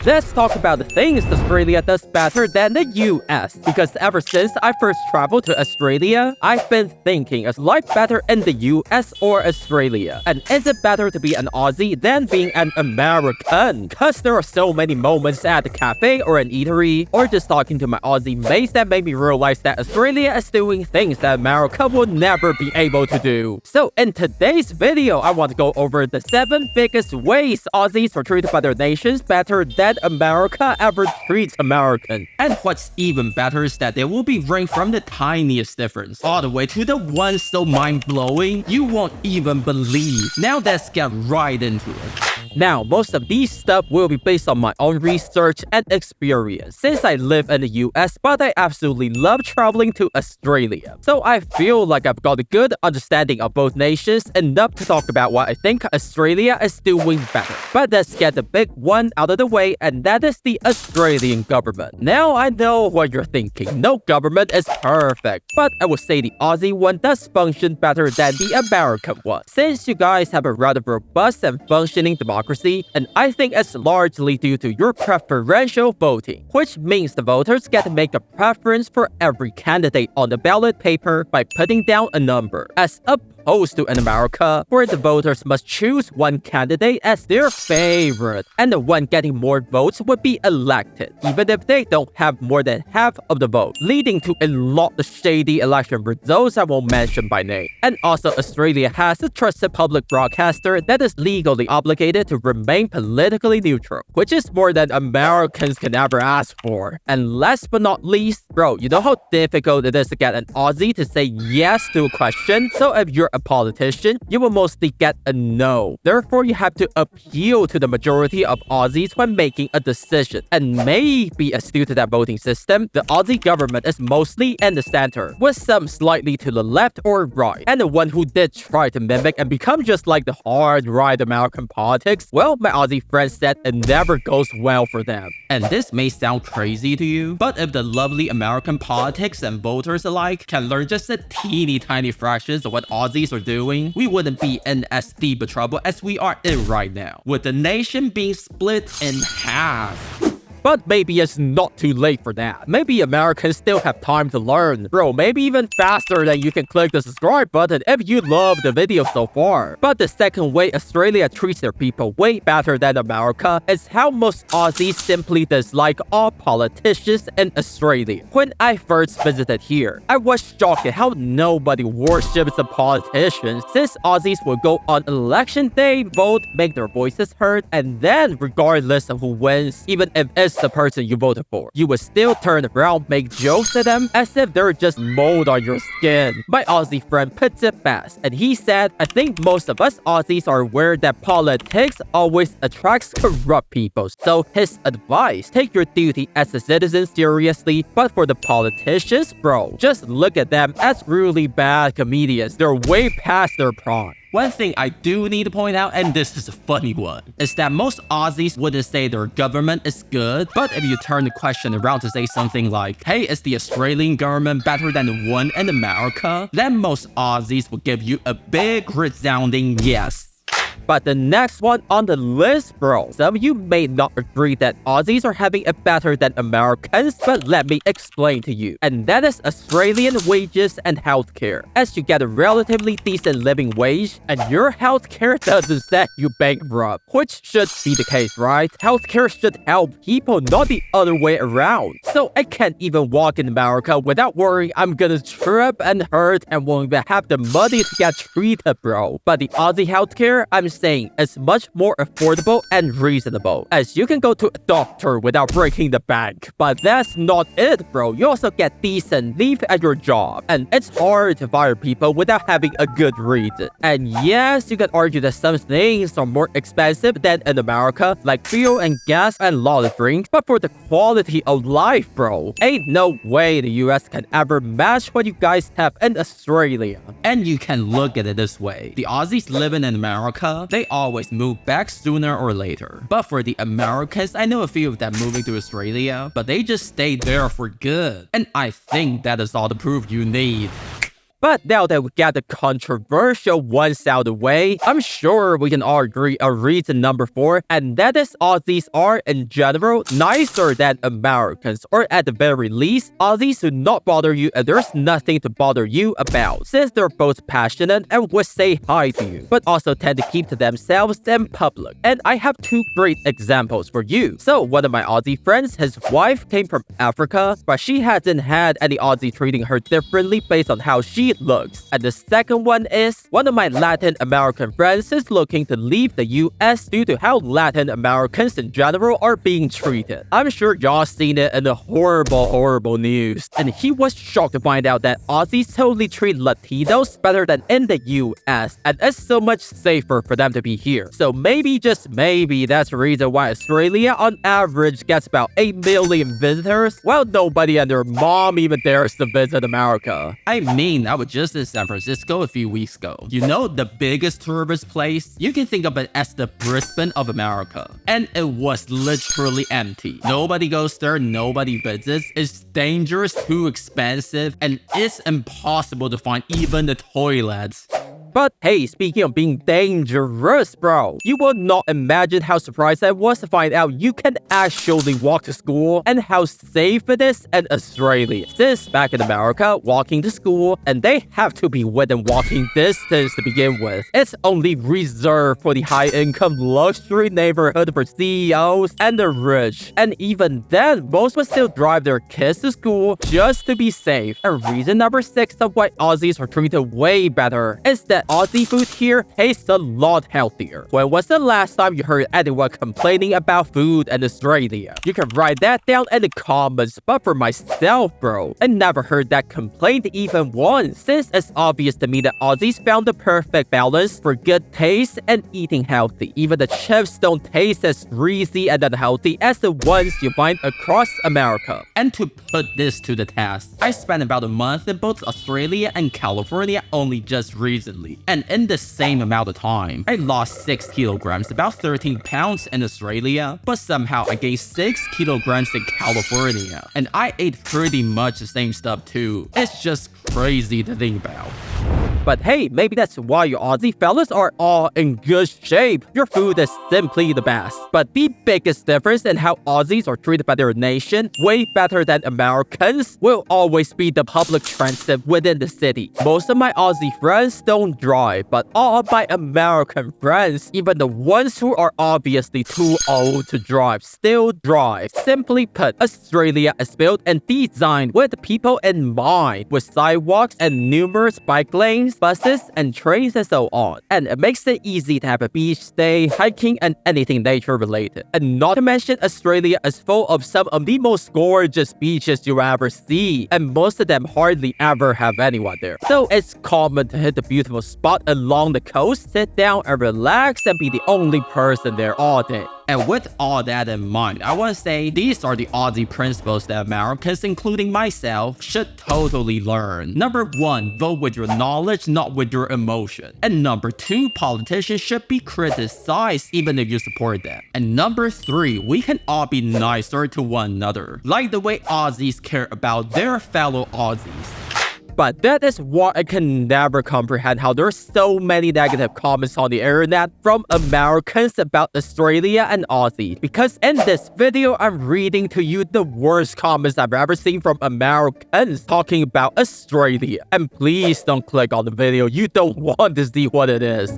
Let's talk about the things Australia does better than the US. Because ever since I first traveled to Australia, I've been thinking, is life better in the US or Australia? And is it better to be an Aussie than being an American? Cause there are so many moments at the cafe or an eatery, or just talking to my Aussie mates that made me realize that Australia is doing things that America will never be able to do. So in today's video, I want to go over the 7 biggest ways Aussies are treated by their nations better than America ever treats Americans. And what's even better is that they will be ranked from the tiniest difference all the way to the ones so mind-blowing you won't even believe. Now let's get right into it. Now, most of these stuff will be based on my own research and experience since I live in the US, but I absolutely love traveling to Australia. So I feel like I've got a good understanding of both nations, enough to talk about what I think Australia is doing better. But let's get the big one out of the way, and that is the Australian government. Now I know what you're thinking, no government is perfect, but I would say the Aussie one does function better than the American one, since you guys have a rather robust and functioning democracy, and I think it's largely due to your preferential voting, which means the voters get to make a preference for every candidate on the ballot paper by putting down a number, as opposed to in America, where the voters must choose one candidate as their favorite, and the one getting more votes would be elected, even if they don't have more than half of the vote, leading to a lot of shady election results I won't mention by name. And also, Australia has a trusted public broadcaster that is legally obligated to remain politically neutral, which is more than Americans can ever ask for. And last but not least, bro, you know how difficult it is to get an Aussie to say yes to a question? So if you're a politician, you will mostly get a no. Therefore, you have to appeal to the majority of Aussies when making a decision. And maybe as due to that voting system, the Aussie government is mostly in the center, with some slightly to the left or right. And the one who did try to mimic and become just like the hard right American politics, well, my Aussie friends said it never goes well for them. And this may sound crazy to you, but if the lovely American politics and voters alike can learn just a teeny tiny fractions of what Aussies are doing, we wouldn't be in as deep a trouble as we are in right now, with the nation being split in half. But maybe it's not too late for that. Maybe Americans still have time to learn. Bro, maybe even faster than you can click the subscribe button if you love the video so far. But the second way Australia treats their people way better than America is how most Aussies simply dislike all politicians in Australia. When I first visited here, I was shocked at how nobody worships the politicians, since Aussies will go on election day, vote, make their voices heard, and then regardless of who wins, even if it's the person you voted for, you would still turn around, make jokes at them as if they're just mold on your skin. My Aussie friend puts it best, and he said, I think most of us Aussies are aware that politics always attracts corrupt people. So his advice, take your duty as a citizen seriously, but for the politicians, bro, just look at them as really bad comedians. They're way past their prime. One thing I do need to point out, and this is a funny one, is that most Aussies wouldn't say their government is good, but if you turn the question around to say something like, hey, is the Australian government better than the one in America? Then most Aussies will give you a big resounding yes. But the next one on the list, bro, some of you may not agree that Aussies are having it better than Americans, but let me explain to you. And that is Australian wages and healthcare. As you get a relatively decent living wage, and your healthcare doesn't set you bankrupt, which should be the case, right? Healthcare should help people, not the other way around. So I can't even walk in America without worrying I'm gonna trip and hurt and won't even have the money to get treated, bro. But the Aussie healthcare, I'm saying, is much more affordable and reasonable, as you can go to a doctor without breaking the bank. But that's not it, bro. You also get decent leave at your job, and it's hard to fire people without having a good reason. And yes, you can argue that some things are more expensive than in America, like fuel and gas and a lot of drinks, but for the quality of life, bro, ain't no way the US can ever match what you guys have in Australia. And you can look at it this way. The Aussies living in America, they always move back sooner or later. But for the Americans, I know a few of them moving to Australia, but they just stayed there for good. And I think that is all the proof you need. But now that we got the controversial ones out of the way, I'm sure we can all agree on reason number 4, and that is Aussies are, in general, nicer than Americans, or at the very least, Aussies do not bother you and there's nothing to bother you about, since they're both passionate and would say hi to you, but also tend to keep to themselves in public. And I have 2 great examples for you. So one of my Aussie friends, his wife came from Africa, but she hasn't had any Aussie treating her differently based on how she looks. And the second one is, one of my Latin American friends is looking to leave the US due to how Latin Americans in general are being treated. I'm sure y'all seen it in the horrible news. And he was shocked to find out that Aussies totally treat Latinos better than in the US, and it's so much safer for them to be here. So maybe, just maybe, that's the reason why Australia on average gets about 8 million visitors, while nobody and their mom even dares to visit America. I mean, I was just in San Francisco a few weeks ago. You know, the biggest tourist place? You can think of it as the Brisbane of America. And it was literally empty. Nobody goes there, nobody visits. It's dangerous, too expensive, and it's impossible to find even the toilets. But hey, speaking of being dangerous, bro, you will not imagine how surprised I was to find out you can actually walk to school and how safe it is in Australia. Since back in America, walking to school, and they have to be within walking distance to begin with, it's only reserved for the high-income luxury neighborhood for CEOs and the rich. And even then, most would still drive their kids to school just to be safe. And reason number 6 of why Aussies are treated way better is that Aussie food here tastes a lot healthier. When was the last time you heard anyone complaining about food in Australia? You can write that down in the comments, but for myself, bro, I never heard that complaint even once, since it's obvious to me that Aussies found the perfect balance for good taste and eating healthy. Even the chips don't taste as greasy and unhealthy as the ones you find across America. And to put this to the test, I spent about a month in both Australia and California only just recently. And in the same amount of time, I lost 6 kilograms, about 13 pounds in Australia, but somehow I gained 6 kilograms in California. And I ate pretty much the same stuff too. It's just crazy to think about. But hey, maybe that's why you Aussie fellas are all in good shape. Your food is simply the best. But the biggest difference in how Aussies are treated by their nation, way better than Americans, will always be the public transit within the city. Most of my Aussie friends don't drive, but all my American friends, even the ones who are obviously too old to drive, still drive. Simply put, Australia is built and designed with people in mind, with sidewalks and numerous bike lanes, buses, and trains, and so on. And it makes it easy to have a beach day, hiking, and anything nature related. And not to mention, Australia is full of some of the most gorgeous beaches you'll ever see, and most of them hardly ever have anyone there. So it's common to hit a beautiful spot along the coast, sit down and relax, and be the only person there all day. And with all that in mind, I want to say these are the Aussie principles that Americans, including myself, should totally learn. Number 1, vote with your knowledge, not with your emotion. And number 2, politicians should be criticized even if you support them. And number 3, we can all be nicer to one another, like the way Aussies care about their fellow Aussies. But that is what I can never comprehend, how there's so many negative comments on the internet from Americans about Australia and Aussie. Because in this video, I'm reading to you the worst comments I've ever seen from Americans talking about Australia. And please don't click on the video, you don't want to see what it is.